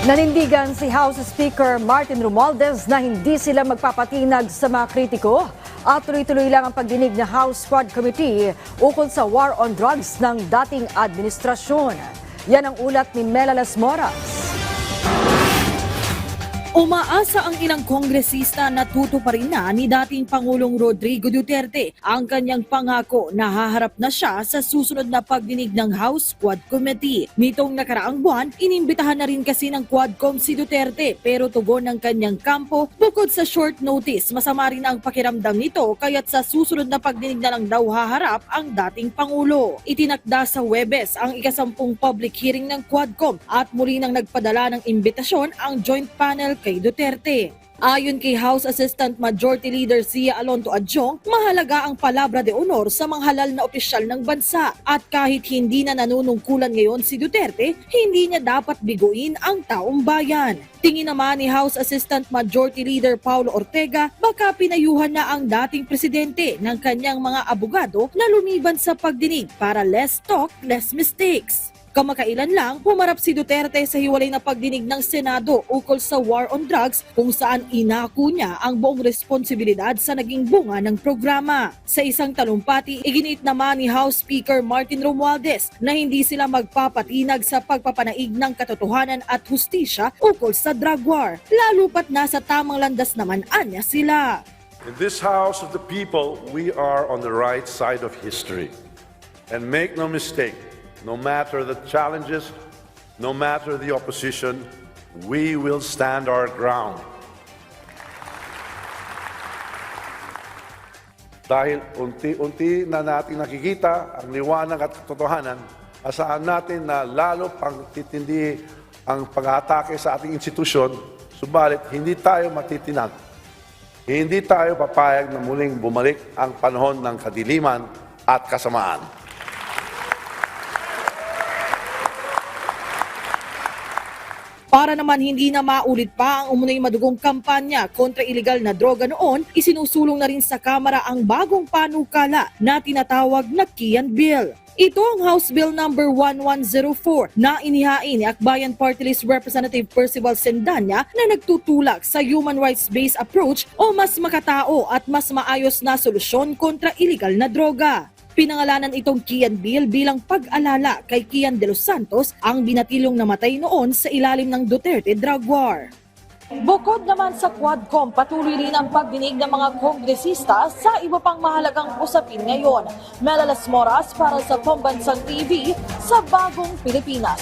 Nanindigan si House Speaker Martin Romualdez na hindi sila magpapatinag sa mga kritiko at tuloy-tuloy lang ang pagdinig ng House Quad Committee ukol sa war on drugs ng dating administrasyon. Yan ang ulat ni Mela Las Moras. Umaasa ang ilang kongresista na tutuparin na ni dating Pangulong Rodrigo Duterte ang kanyang pangako na haharap na siya sa susunod na pagdinig ng House Quad Committee. Nitong nakaraang buwan, inimbitahan na rin kasi ng Quadcom si Duterte pero tugon ng kanyang kampo, bukod sa short notice, masama rin ang pakiramdam nito kaya't sa susunod na pagdinig na lang daw haharap ang dating Pangulo. Itinakda sa Huwebes ang ika-10 public hearing ng Quadcom at muli nang nagpadala ng imbitasyon ang joint panel kay Duterte. Ayon kay House Assistant Majority Leader Zia Alonto Adjong, mahalaga ang palabra de honor sa mga halal na opisyal ng bansa at kahit hindi na nanunungkulan ngayon si Duterte, hindi niya dapat biguin ang taong bayan. Tingin naman ni House Assistant Majority Leader Paulo Ortega, baka pinayuhan na ang dating presidente ng kanyang mga abogado na lumiban sa pagdinig para less talk, less mistakes. Kamakailan lang, humarap si Duterte sa hiwalay na pagdinig ng Senado ukol sa war on drugs kung saan inako niya ang buong responsibilidad sa naging bunga ng programa. Sa isang talumpati, iginit naman ni House Speaker Martin Romualdez na hindi sila magpapatinag sa pagpapanaig ng katotohanan at hustisya ukol sa drug war, lalo pat nasa tamang landas naman anya sila. In this House of the People, we are on the right side of history. And make no mistake, no matter the challenges, no matter the opposition, we will stand our ground. Dahil unti-unti na natin nakikita ang liwanag at katotohanan, asahan natin na lalo pang titindi ang pag-atake sa ating institusyon, subalit hindi tayo matitinag. Hindi tayo papayag na muling bumalik ang panahon ng kadiliman at kasamaan. Para naman hindi na maulit pa ang umunoy madugong kampanya kontra ilegal na droga noon, isinusulong na rin sa Kamara ang bagong panukala na tinatawag na Kian Bill. Ito ang House Bill number 1104 na inihain ni Akbayan Party List Representative Percival Sendanya na nagtutulak sa human rights-based approach o mas makatao at mas maayos na solusyon kontra ilegal na droga. Pinangalanan itong Kian Bill bilang pag-alala kay Kian de los Santos, ang binatilong namatay noon sa ilalim ng Duterte drug war. Bukod naman sa Quadcom, patuloy rin ang pagdinig ng mga kongresista sa iba pang mahalagang usapin ngayon. Mela Las Moras para sa Pambansang TV sa Bagong Pilipinas.